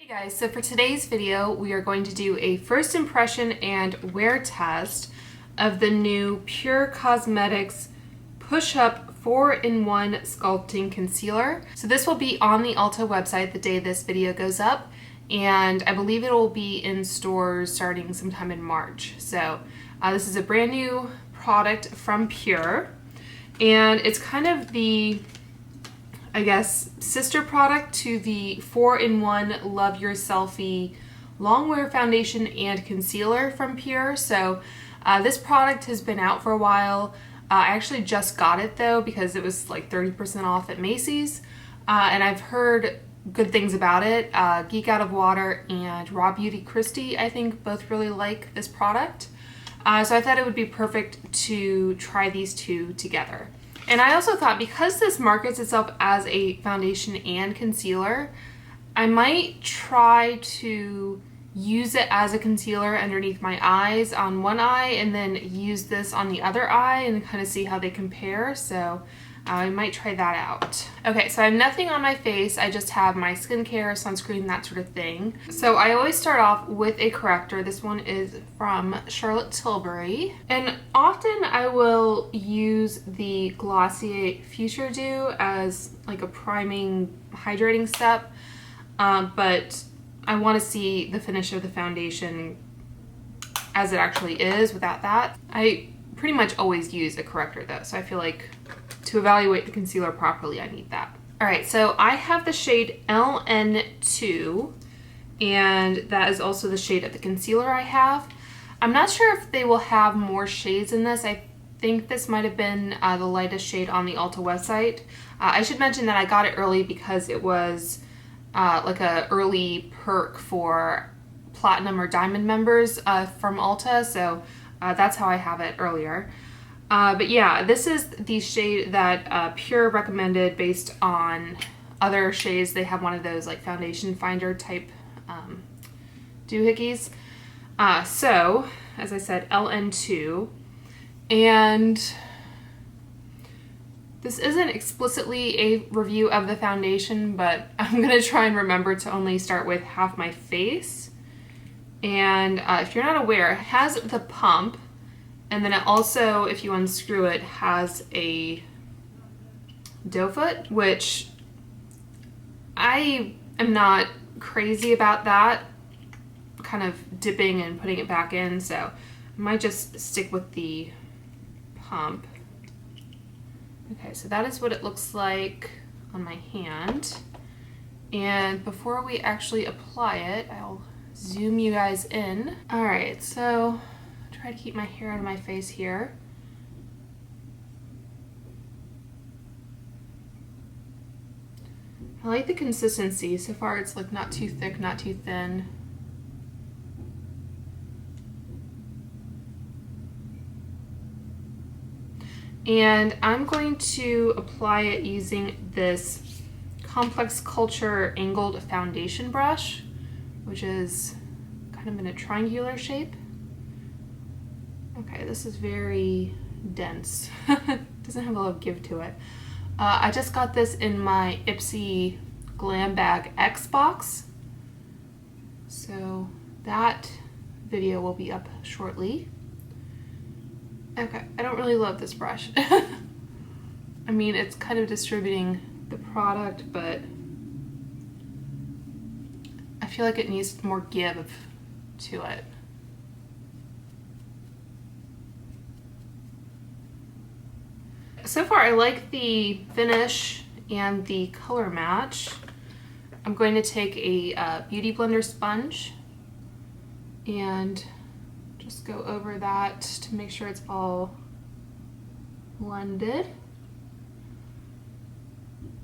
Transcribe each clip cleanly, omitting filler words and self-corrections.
Guys, so for today's video, we are going to do a first impression and wear test of the new Pure Cosmetics Push-Up 4-in-1 Sculpting Concealer. So this will be on the Ulta website the day this video goes up, and I believe it will be in stores starting sometime in March. So this is a brand new product from Pure, and it's kind of the, I guess, sister product to the 4-in-1 Love Your Selfie Longwear Foundation and Concealer from Pure. So this product has been out for a while. I actually just got it though because it was like 30% off at Macy's. And I've heard good things about it. Geek Out of Water and Raw Beauty Christie, I think, both really like this product. So I thought it would be perfect to try these two together. And I also thought, because this markets itself as a foundation and concealer, I might try to use it as a concealer underneath my eyes on one eye and then use this on the other eye and kind of see how they compare. So I might try that out. Okay, so I have nothing on my face. I just have my skincare, sunscreen, that sort of thing. So I always start off with a corrector. This one is from Charlotte Tilbury. And often I will use the Glossier Fuchsia Dew as like a priming, hydrating step. But I want to see the finish of the foundation as it actually is without that. I pretty much always use a corrector though, so I feel like to evaluate the concealer properly, I need that. All right, so I have the shade LN2, and that is also the shade of the concealer I have. I'm not sure if they will have more shades in this. I think this might have been the lightest shade on the Ulta website. I should mention that I got it early because it was like a early perk for platinum or diamond members from Ulta, so that's how I have it earlier. But yeah, this is the shade that Pure recommended based on other shades. They have one of those like foundation finder type doohickeys. So, as I said, LN2. And this isn't explicitly a review of the foundation, but I'm going to try and remember to only start with half my face. And if you're not aware, it has the pump. And then it also, if you unscrew it, has a doe foot, which I am not crazy about that, kind of dipping and putting it back in, so I might just stick with the pump. Okay, so that is what it looks like on my hand. And before we actually apply it, I'll zoom you guys in. All right, so try to keep my hair out of my face here. I like the consistency. So far it's like not too thick, not too thin. And I'm going to apply it using this Complex Culture angled foundation brush, which is kind of in a triangular shape. Okay, this is very dense. Doesn't have a lot of give to it. I just got this in my Ipsy Glam Bag X box. So that video will be up shortly. Okay, I don't really love this brush. I mean, it's kind of distributing the product, but I feel like it needs more give to it. So far, I like the finish and the color match. I'm going to take a Beauty Blender sponge and just go over that to make sure it's all blended.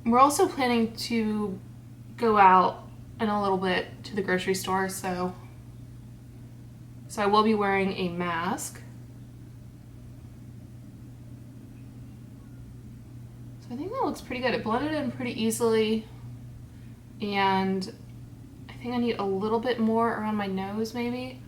We're also planning to go out in a little bit to the grocery store, so I will be wearing a mask. I think that looks pretty good. It blended in pretty easily, and I think I need a little bit more around my nose maybe.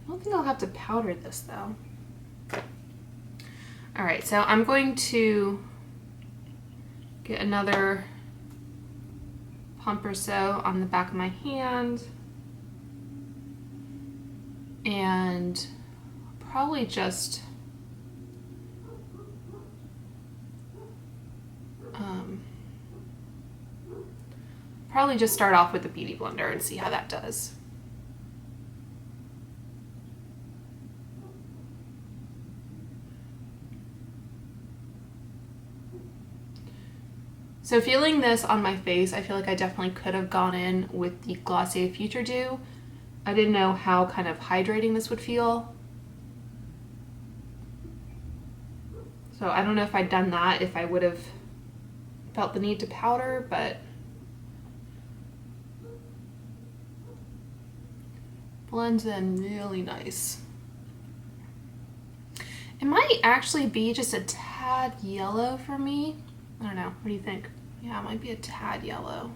don't think I'll have to powder this though. All right, so I'm going to get another pump or so on the back of my hand and probably just start off with the Beauty Blender and see how that does. So feeling this on my face, I feel like I definitely could have gone in with the Glossier Future Dew. I didn't know how kind of hydrating this would feel. So I don't know if I'd done that, if I would have felt the need to powder, but blends in really nice. It might actually be just a tad yellow for me. I don't know, what do you think? Yeah, it might be a tad yellow.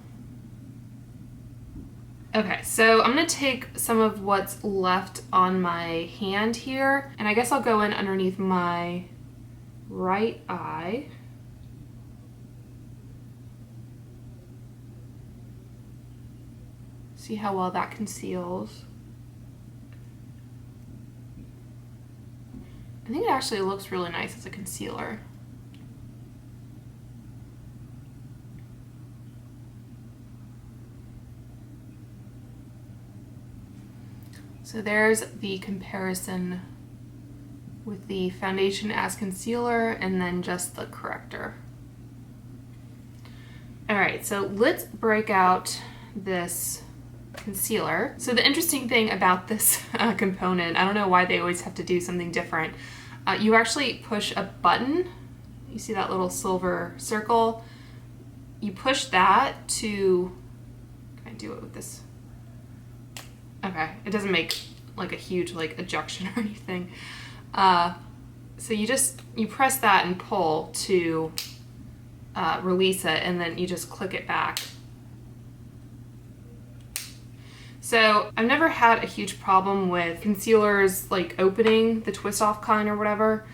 Okay, so I'm gonna take some of what's left on my hand here, and I guess I'll go in underneath my right eye. See how well that conceals. I think it actually looks really nice as a concealer. So there's the comparison with the foundation as concealer and then just the corrector. All right, so let's break out this concealer. So the interesting thing about this component, I don't know why they always have to do something different. You actually push a button. You see that little silver circle? You push that to, can I do it with this? Okay, it doesn't make like a huge like ejection or anything. So you press that and pull to release it, and then you just click it back. So I've never had a huge problem with concealers like opening, the twist off kind or whatever.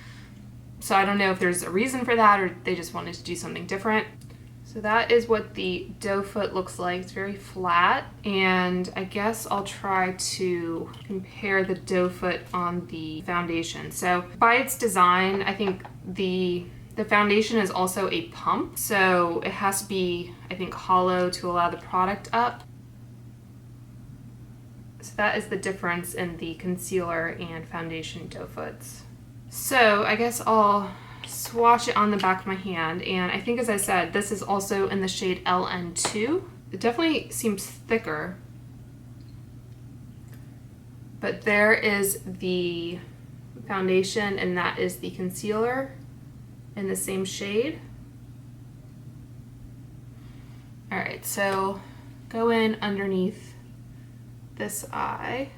So I don't know if there's a reason for that or they just wanted to do something different. So that is what the doe foot looks like. It's very flat, and I guess I'll try to compare the doe foot on the foundation. So by its design, I think the foundation is also a pump, so it has to be, I think, hollow to allow the product up. So that is the difference in the concealer and foundation doe foots. So I guess I'll swatch it on the back of my hand, and I think, as I said, this is also in the shade LN2. It definitely seems thicker, but there is the foundation and that is the concealer in the same shade. All right, so go in underneath this eye.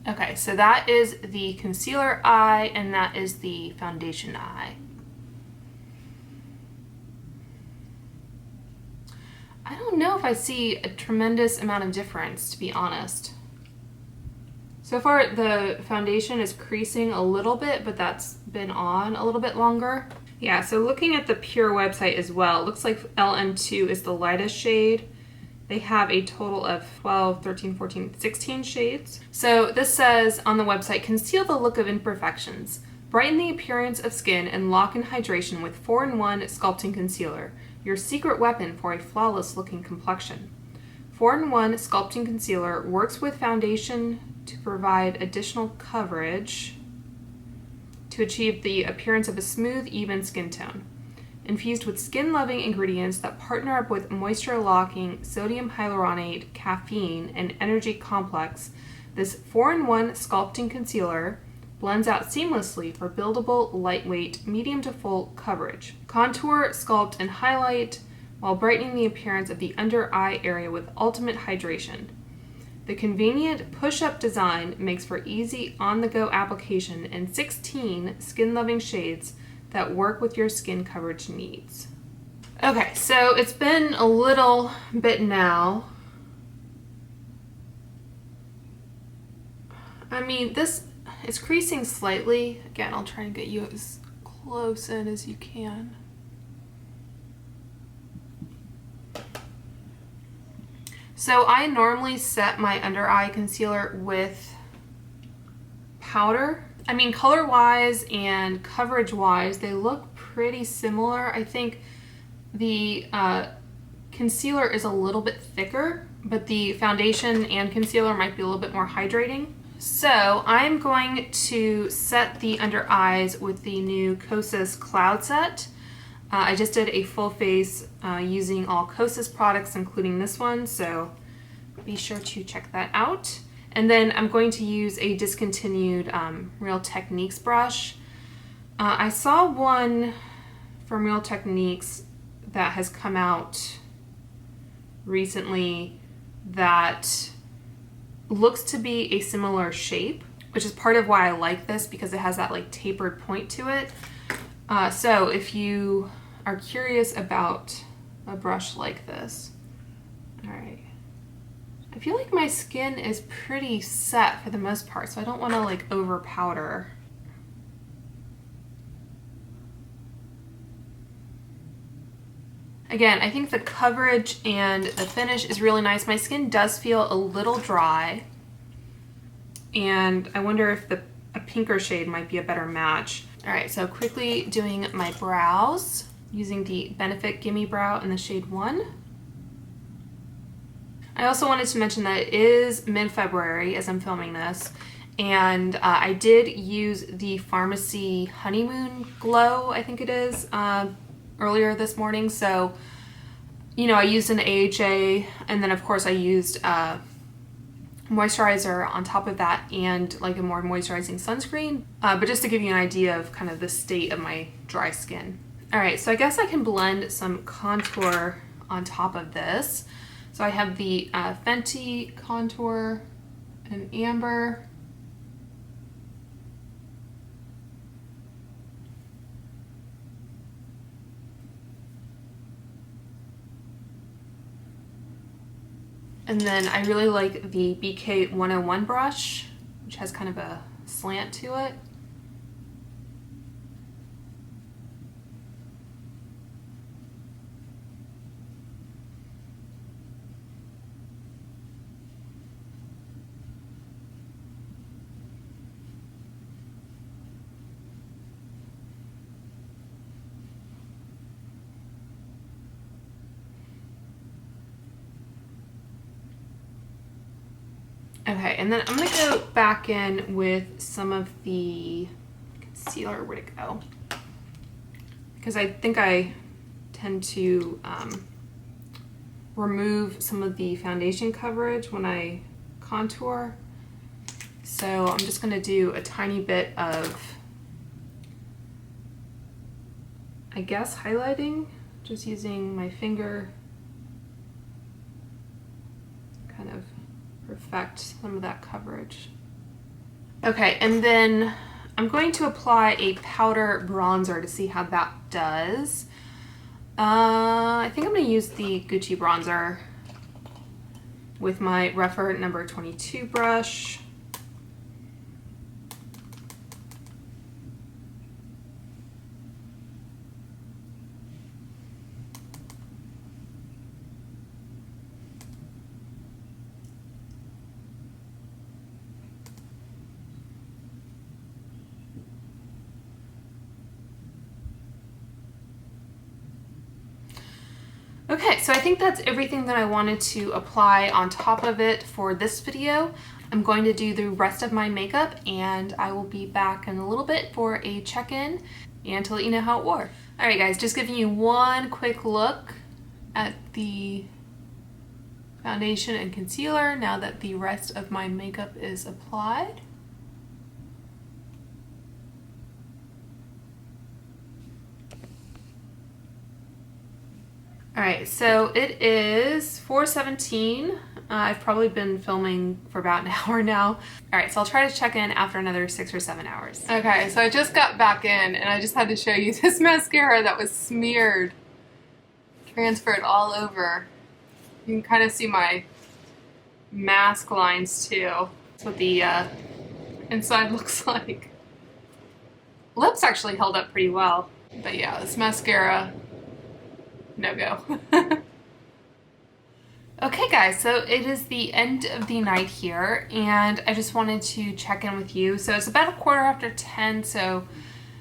Okay, so that is the concealer eye and that is the foundation eye. I don't know if I see a tremendous amount of difference, to be honest. So far the foundation is creasing a little bit, but that's been on a little bit longer. Yeah, so looking at the Pure website as well, it looks like LN2 is the lightest shade. They have a total of 12, 13, 14, 16 shades. So this says on the website, conceal the look of imperfections, brighten the appearance of skin, and lock in hydration with 4-in-1 Sculpting Concealer, your secret weapon for a flawless looking complexion. 4-in-1 Sculpting Concealer works with foundation to provide additional coverage to achieve the appearance of a smooth, even skin tone. Infused with skin-loving ingredients that partner up with moisture-locking sodium hyaluronate, caffeine, and energy complex, this 4-in-1 Sculpting Concealer blends out seamlessly for buildable, lightweight, medium to full coverage. Contour, sculpt, and highlight while brightening the appearance of the under eye area with ultimate hydration. The convenient push-up design makes for easy on-the-go application in 16 skin-loving shades that work with your skin coverage needs. Okay, so it's been a little bit now. I mean, this is creasing slightly. Again, I'll try and get you as close in as you can. So I normally set my under eye concealer with powder. I mean, color-wise and coverage-wise, they look pretty similar. I think the concealer is a little bit thicker, but the foundation and concealer might be a little bit more hydrating. So I'm going to set the under eyes with the new Kosas Cloud Set. I just did a full face using all Kosas products, including this one, so be sure to check that out. And then I'm going to use a discontinued Real Techniques brush. I saw one from Real Techniques that has come out recently that looks to be a similar shape, which is part of why I like this, because it has that like tapered point to it. So if you are curious about a brush like this, all right. I feel like my skin is pretty set for the most part, so I don't want to like over powder. Again, I think the coverage and the finish is really nice. My skin does feel a little dry, and I wonder if a pinker shade might be a better match. All right, so quickly doing my brows using the Benefit Gimme Brow in the shade 1. I also wanted to mention that it is mid-February as I'm filming this, and I did use the Pharmacy Honeymoon Glow, I think it is, earlier this morning. So, you know, I used an AHA, and then of course I used moisturizer on top of that and like a more moisturizing sunscreen, but just to give you an idea of kind of the state of my dry skin. All right, so I guess I can blend some contour on top of this. So I have the Fenty contour in amber. And then I really like the BK 101 brush, which has kind of a slant to it. Okay, and then I'm gonna go back in with some of the concealer. Where'd it go? Because I think I tend to remove some of the foundation coverage when I contour. So I'm just gonna do a tiny bit of, I guess, highlighting, just using my finger, kind of perfect some of that coverage. Okay, and then I'm going to apply a powder bronzer to see how that does. I think I'm going to use the Gucci bronzer with my Rephr number 22 brush. Okay, so I think that's everything that I wanted to apply on top of it for this video. I'm going to do the rest of my makeup, and I will be back in a little bit for a check-in and to let you know how it wore. All right, guys, just giving you one quick look at the foundation and concealer now that the rest of my makeup is applied. All right, so it is 4:17. I've probably been filming for about an hour now. All right, so I'll try to check in after another 6 or 7 hours. Okay, so I just got back in and I just had to show you this mascara that was smeared, transferred all over. You can kind of see my mask lines too. That's what the inside looks like. Lips actually held up pretty well, but yeah, this mascara, no go. Okay guys, so it is the end of the night here and I just wanted to check in with you. So it's about 10:15, so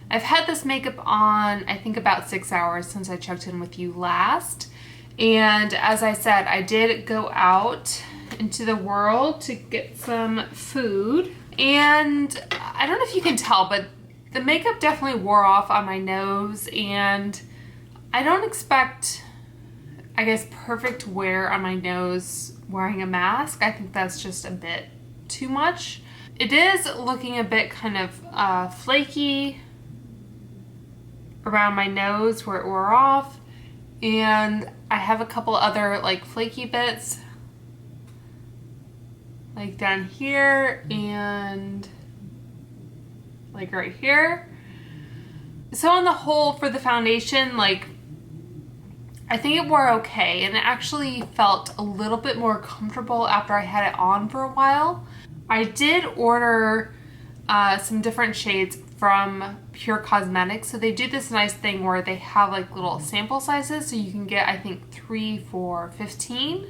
I've had this makeup on I think about 6 hours since I checked in with you last. And as I said, I did go out into the world to get some food. And I don't know if you can tell, but the makeup definitely wore off on my nose, and I don't expect, I guess, perfect wear on my nose wearing a mask. I think that's just a bit too much. It is looking a bit kind of flaky around my nose where it wore off, and I have a couple other like flaky bits like down here and like right here. So on the whole, for the foundation, like, I think it wore okay, and it actually felt a little bit more comfortable after I had it on for a while. I did order some different shades from Pure Cosmetics. So they do this nice thing where they have like little sample sizes, so you can get I think 3 for $15.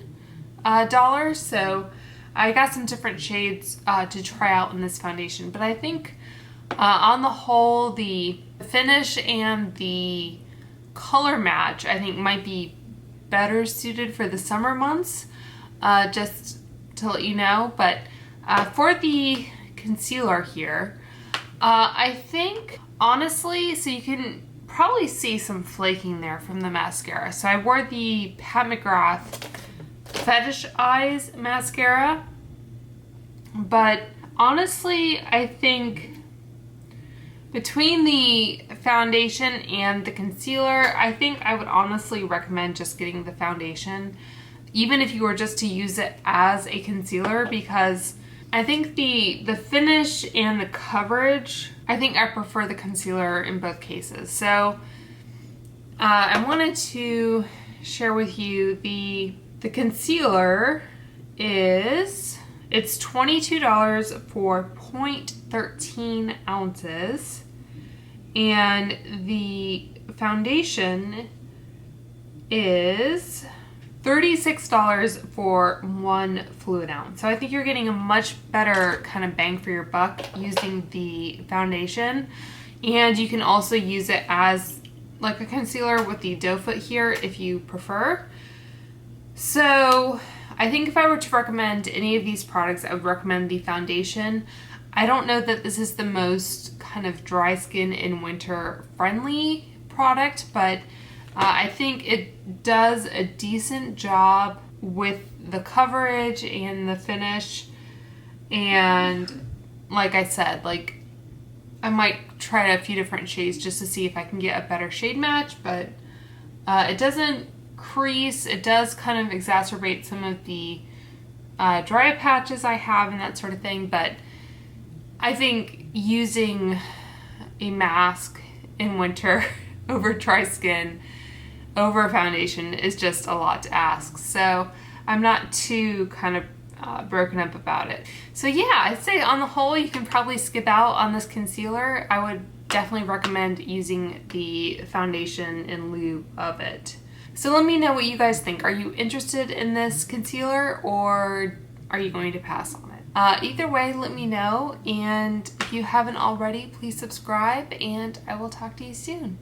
So I got some different shades to try out in this foundation, but I think on the whole, the finish and the color match I think might be better suited for the summer months, just to let you know. But for the concealer here, I think honestly, so you can probably see some flaking there from the mascara. So I wore the Pat McGrath Fetish Eyes mascara, but honestly I think between the foundation and the concealer, I think I would honestly recommend just getting the foundation, even if you were just to use it as a concealer, because I think the finish and the coverage, I think I prefer the concealer in both cases. So I wanted to share with you the concealer is, it's $22 for 0.13 ounces, and the foundation is $36 for 1 fluid ounce. So I think you're getting a much better kind of bang for your buck using the foundation, and you can also use it as like a concealer with the doe foot here if you prefer. So I think if I were to recommend any of these products, I would recommend the foundation. I don't know that this is the most kind of dry skin in winter friendly product, but I think it does a decent job with the coverage and the finish. And like I said, like, I might try a few different shades just to see if I can get a better shade match, but it doesn't crease. It does kind of exacerbate some of the dry patches I have and that sort of thing, but I think using a mask in winter over dry skin over a foundation is just a lot to ask. So I'm not too kind of broken up about it. So yeah, I'd say on the whole, you can probably skip out on this concealer. I would definitely recommend using the foundation in lieu of it. So let me know what you guys think. Are you interested in this concealer, or are you going to pass on it? Either way, let me know. And if you haven't already, please subscribe, and I will talk to you soon.